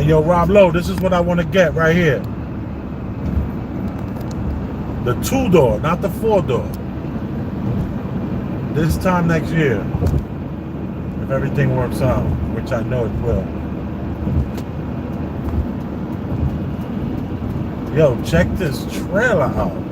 yo, Rob Lowe, this is what I want to get right here. The 2-door, not the 4-door. This time next year, if everything works out, which I know it will. Yo, check this trailer out.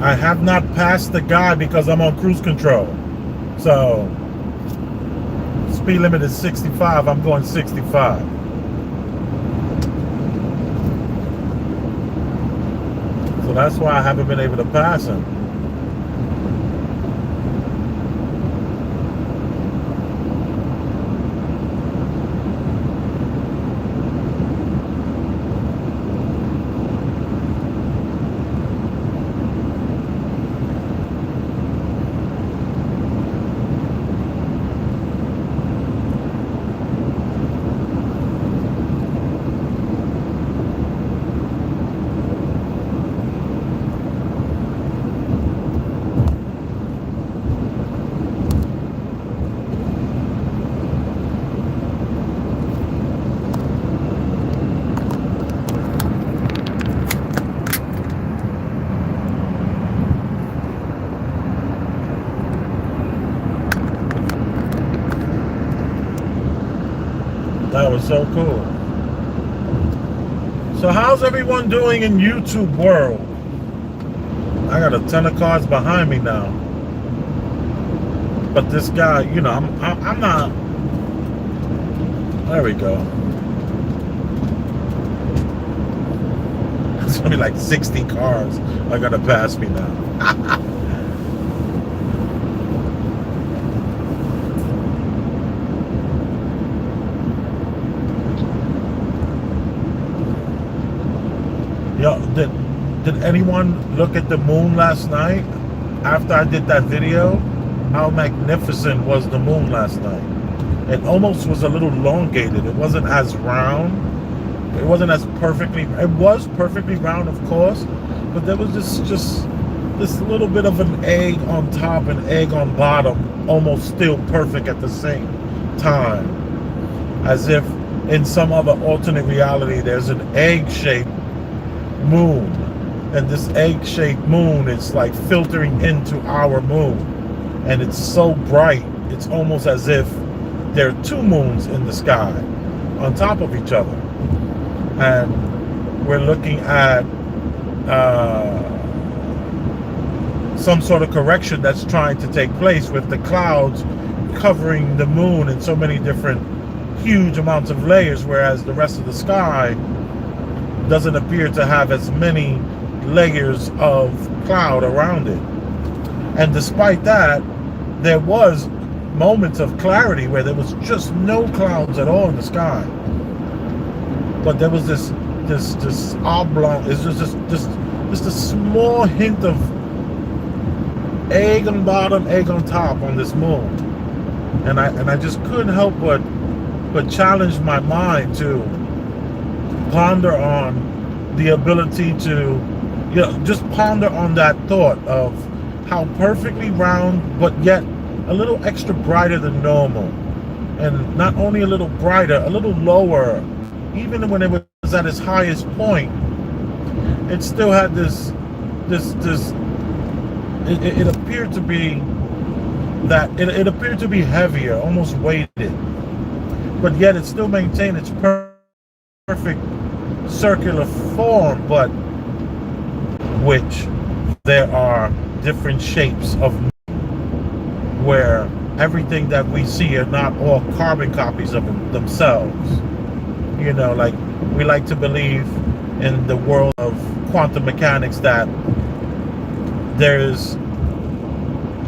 I have not passed the guy because I'm on cruise control. So, speed limit is 65. I'm going 65. So that's why I haven't been able to pass him. That was so cool. So how's everyone doing in YouTube world? I got a ton of cars behind me now. But this guy, you know, I'm not. There we go. It's only like 60 cars are gonna pass me now. Yo, did anyone look at the moon last night? After I did that video, how magnificent was the moon last night? It almost was a little elongated. It wasn't as round. It wasn't as perfectly. It was perfectly round, of course, but there was just this little bit of an egg on top and egg on bottom, almost still perfect at the same time, as if in some other alternate reality there's an egg-shaped moon, and this egg-shaped moon is like filtering into our moon, and it's so bright it's almost as if there are two moons in the sky on top of each other, and we're looking at some sort of correction that's trying to take place with the clouds covering the moon in so many different huge amounts of layers, whereas the rest of the sky doesn't appear to have as many layers of cloud around it. And despite that, there was moments of clarity where there was just no clouds at all in the sky, but there was this oblong, it's just a small hint of egg on bottom, egg on top on this moon. And I just couldn't help but challenge my mind to ponder on the ability to, just ponder on that thought of how perfectly round, but yet a little extra brighter than normal. And not only a little brighter, a little lower, even when it was at its highest point, it still had this, it appeared to be that, it appeared to be heavier, almost weighted, but yet it still maintained its perfect circular form, but which there are different shapes of, where everything that we see are not all carbon copies of themselves. Like we like to believe in the world of quantum mechanics that there's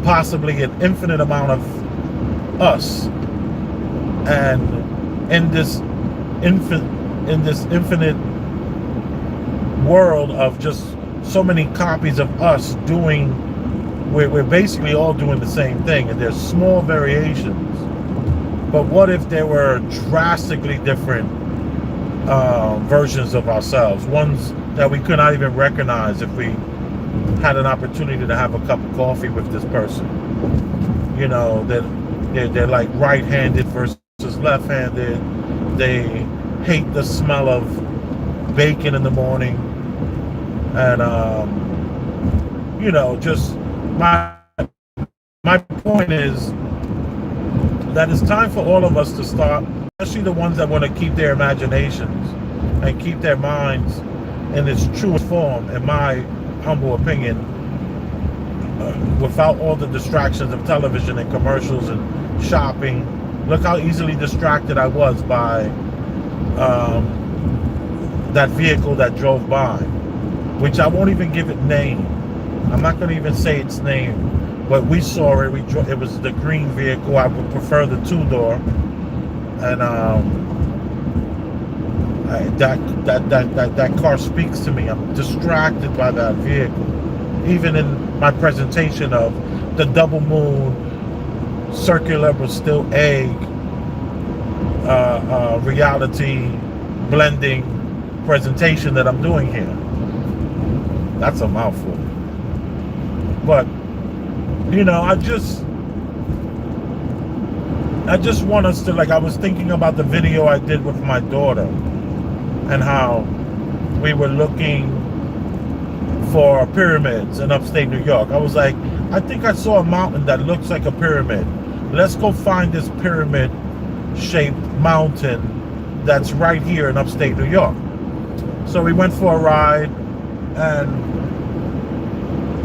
possibly an infinite amount of us, and in this infinite world of just so many copies of us doing, we're basically all doing the same thing, and there's small variations. But what if there were drastically different versions of ourselves, ones that we could not even recognize if we had an opportunity to have a cup of coffee with this person? That they're like right-handed versus left-handed. They hate the smell of bacon in the morning, and just my point is that it's time for all of us to start, especially the ones that want to keep their imaginations and keep their minds in its truest form, in my humble opinion, without all the distractions of television and commercials and shopping. Look how easily distracted I was by that vehicle that drove by, which I won't even give it name. I'm not going to even say its name, but we saw it. It was the green vehicle. I would prefer the two-door, and that car speaks to me. I'm distracted by that vehicle. Even in my presentation of the double moon, circular but still egg, reality blending presentation that I'm doing here. That's a mouthful. But I just want us to, like, I was thinking about the video I did with my daughter and how we were looking for pyramids in upstate New York. I was like, I think I saw a mountain that looks like a pyramid. Let's go find this pyramid shaped mountain that's right here in upstate New York. So we went for a ride, and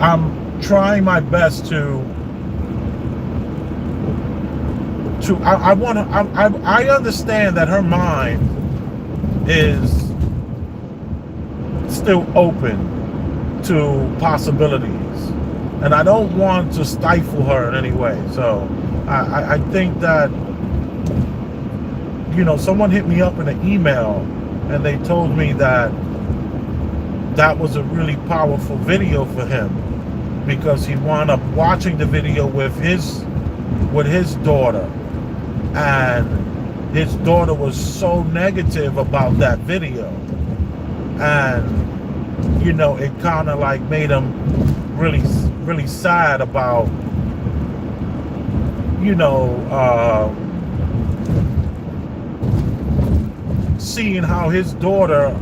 I'm trying my best I understand that her mind is still open to possibilities, and I don't want to stifle her in any way. So I think that, someone hit me up in an email and they told me that that was a really powerful video for him, because he wound up watching the video with his daughter, and his daughter was so negative about that video, and it kind of like made him really, really sad about seeing how his daughter,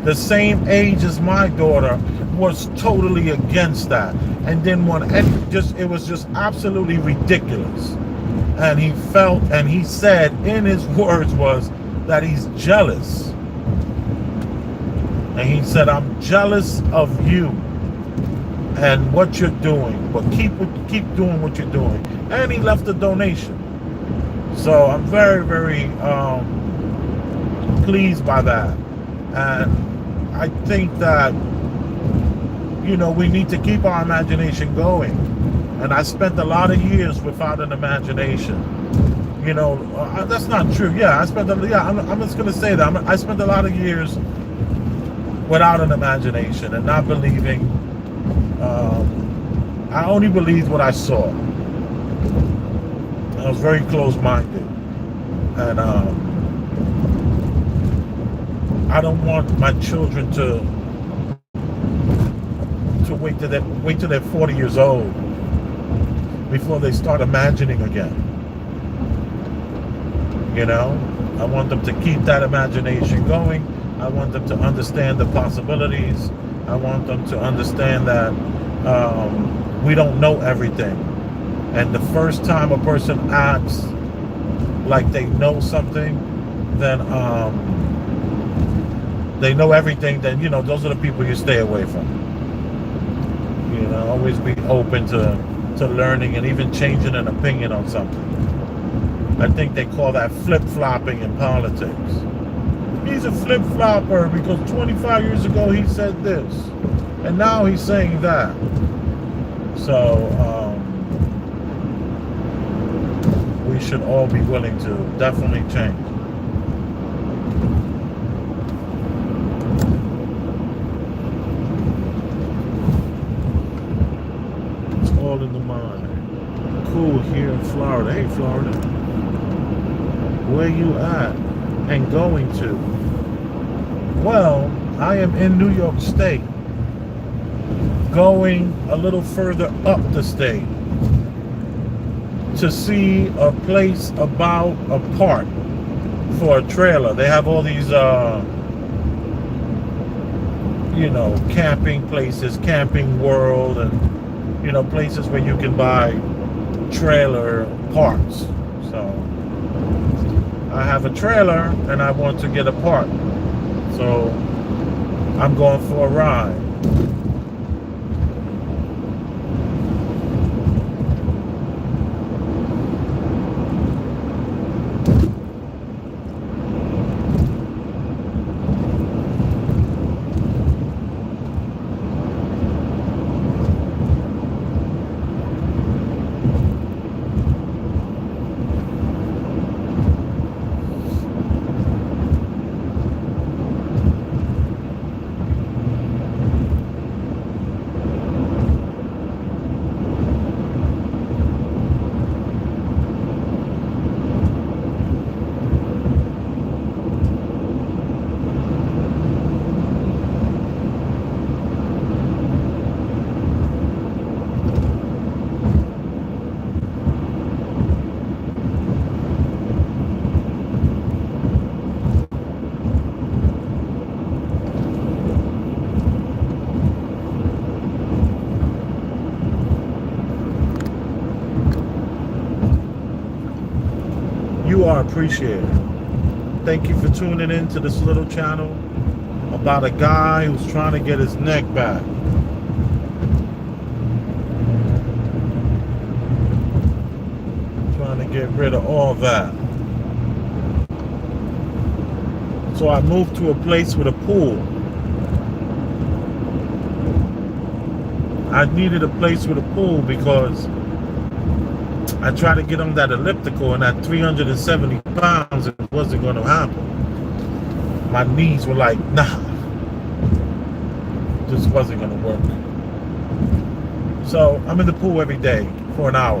the same age as my daughter, was totally against that, and then it was just absolutely ridiculous. And he said, in his words, was that he's jealous. And he said, I'm jealous of you and what you're doing, but keep doing what you're doing. And he left a donation. So I'm very, very pleased by that. And I think that, we need to keep our imagination going. And I spent a lot of years without an imagination. That's not true. Yeah, I'm just going to say that. I spent a lot of years without an imagination and not believing. I only believed what I saw. I was very close-minded, and I don't want my children to wait till they're 40 years old before they start imagining again. You know, I want them to keep that imagination going. I want them to understand the possibilities. I want them to understand that we don't know everything. And the first time a person acts like they know something, then they know everything, then, you know, those are the people you stay away from. You know, always be open to learning and even changing an opinion on something. I think they call that flip-flopping in politics. He's a flip-flopper because 25 years ago he said this, and now he's saying that. So we should all be willing to definitely change. It's all in the mind. Cool here in Florida. Hey, Florida. Where you at and going to? Well, I am in New York State, going a little further up the state to see a place about a park for a trailer. They have all these, you know, camping places, Camping World, and, you know, places where you can buy trailer parts. So I have a trailer and I want to get a part. So I'm going for a ride. You are appreciated. Thank you for tuning in to this little channel about a guy who's trying to get his neck back. Trying to get rid of all that. So I moved to a place with a pool. I needed a place with a pool because I tried to get on that elliptical, and at 370 pounds, it wasn't going to happen. My knees were like, nah, just wasn't going to work. So I'm in the pool every day for an hour.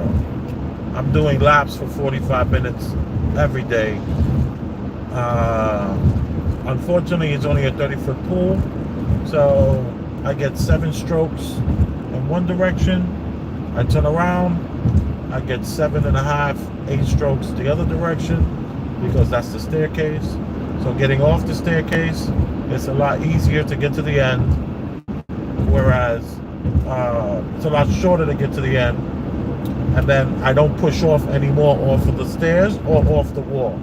I'm doing laps for 45 minutes every day. Unfortunately, it's only a 30-foot pool, so I get 7 strokes in one direction. I turn around, I get 7.5, 8 strokes the other direction, because that's the staircase. So getting off the staircase, it's a lot easier to get to the end, whereas it's a lot shorter to get to the end. And then I don't push off anymore off of the stairs or off the wall,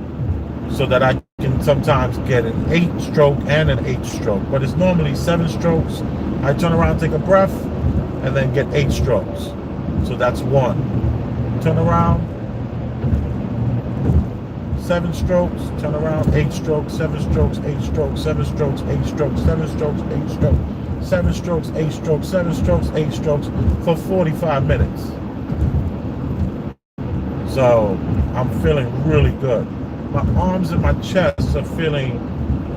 so that I can sometimes get an 8 stroke and an 8 stroke. But it's normally 7 strokes. I turn around, take a breath, and then get 8 strokes. So that's 1. Turn around, 7 strokes, turn around, 8 strokes, 7 strokes, 8 strokes, 7 strokes, 8 strokes, 7 strokes, 8 strokes, 7 strokes, 8 strokes, 7 strokes, 8 strokes for 45 minutes. So I'm feeling really good. My arms and my chest are feeling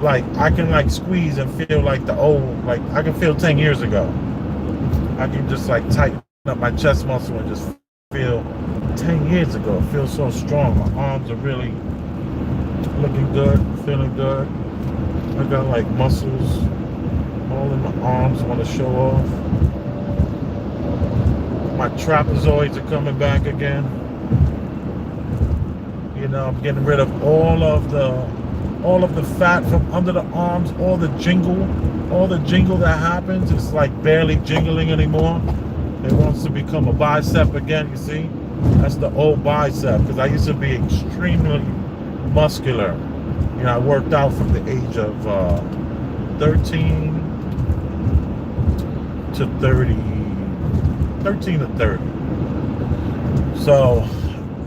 like I can like squeeze and feel like the old, like I can feel 10 years ago. I can just like tighten up my chest muscle and just feel 10 years ago. It feels so strong. My arms are really looking good, feeling good. I got like muscles all in my arms, want to show off. My trapezoids are coming back again. You know, I'm getting rid of all of the fat from under the arms, all the jingle that happens. It's like barely jingling anymore. It wants to become a bicep again, you see? That's the old bicep, because I used to be extremely muscular. You know, I worked out from the age of 13 to 30. So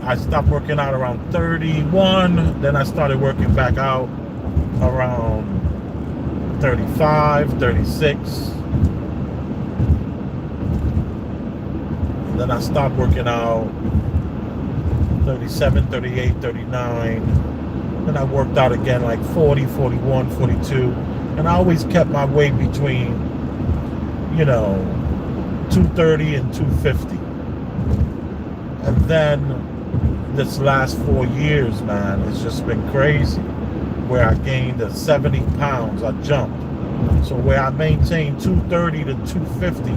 I stopped working out around 31. Then I started working back out around 35, 36. Then I stopped working out 37, 38, 39. Then I worked out again like 40, 41, 42. And I always kept my weight between, you know, 230 and 250. And then this last 4 years, man, it's just been crazy. Where I gained 70 pounds, I jumped. So where I maintained 230 to 250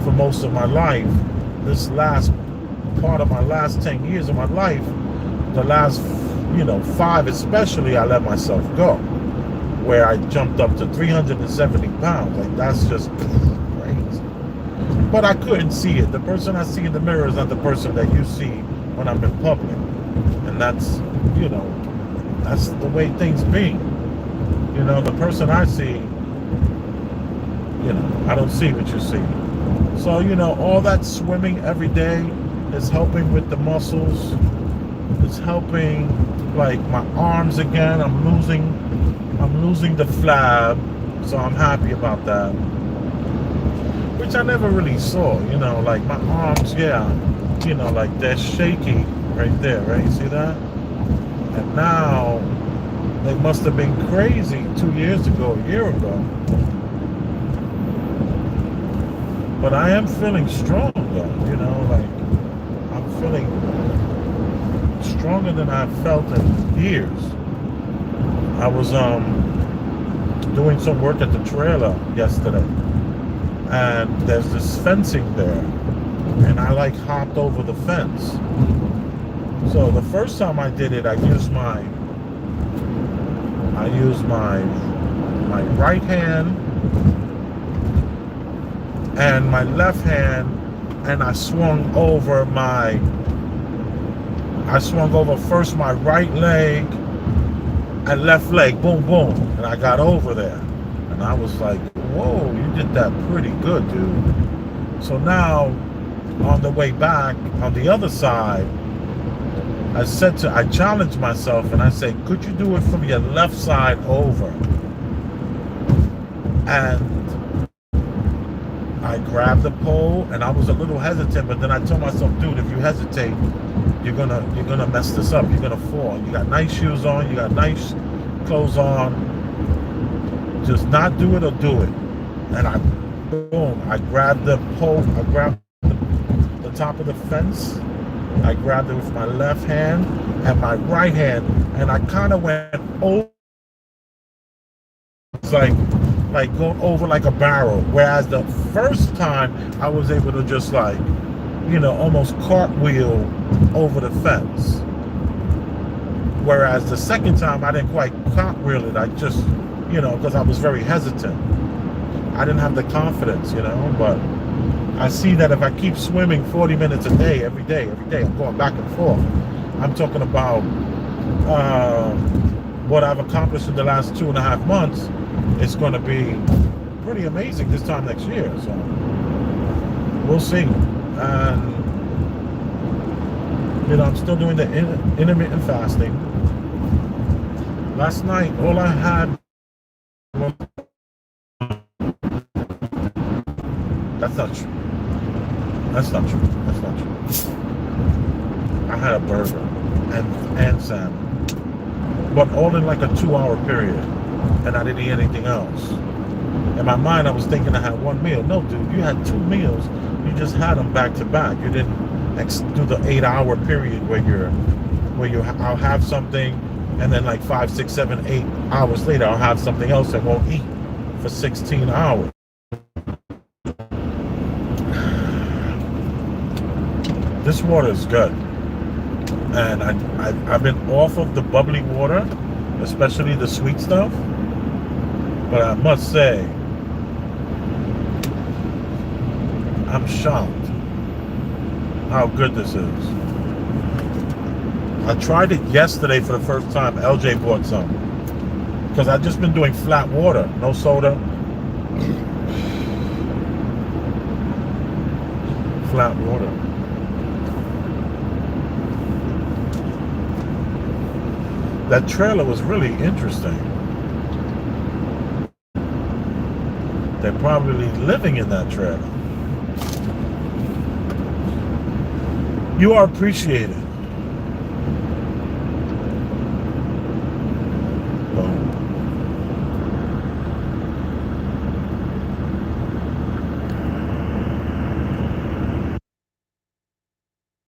for most of my life, this last part of my last 10 years of my life, the last, 5 especially, I let myself go. Where I jumped up to 370 pounds. Like, that's just crazy. But I couldn't see it. The person I see in the mirror is not the person that you see when I'm in public. And that's, that's the way things be. The person I see, I don't see what you see. So, all that swimming every day is helping with the muscles. It's helping, like, my arms again. I'm losing the flab, so I'm happy about that. Which I never really saw, like my arms, like they're shaky right there, right? You see that? And now, they must have been crazy 2 years ago, a year ago. But I am feeling strong though, like I'm feeling stronger than I've felt in years. I was doing some work at the trailer yesterday, and there's this fencing there, and I like hopped over the fence. So the first time I did it, I used my right hand and my left hand, and I swung over first my right leg and left leg, boom, boom, and I got over there. And I was like, whoa, you did that pretty good, dude. So now, on the way back, on the other side, I challenged myself and I said, could you do it from your left side over? And I grabbed the pole, and I was a little hesitant, but then I told myself, dude, if you hesitate, you're gonna mess this up. You're gonna fall. You got nice shoes on, you got nice clothes on. Just not do it or do it. And I grabbed the pole, I grabbed the top of the fence, I grabbed it with my left hand and my right hand, and I kind of went over. It's like going over like a barrel. Whereas the first time I was able to just like, almost cartwheel over the fence. Whereas the second time I didn't quite cartwheel it. I just, because I was very hesitant. I didn't have the confidence, but I see that if I keep swimming 40 minutes a day, every day, I'm going back and forth. I'm talking about what I've accomplished in the last 2.5 months. It's going to be pretty amazing this time next year. So we'll see. And I'm still doing the intermittent fasting. Last night, all I had was... That's not true. I had a burger and salmon, but all in like a 2-hour period, and I didn't eat anything else. In my mind, I was thinking I had one meal. No, dude, you had 2 meals You just had them back to back. You didn't do the 8 hour period I'll have something, and then like 5, 6, 7, 8 hours later I'll have something else I won't eat for 16 hours. This water is good, and I've been off of the bubbly water, especially the sweet stuff, but I must say I'm shocked how good this is. I tried it yesterday for the first time. LJ bought some because I've just been doing flat water, no soda, flat water. That trailer was really interesting. They're probably living in that trailer. You are appreciated. Boom.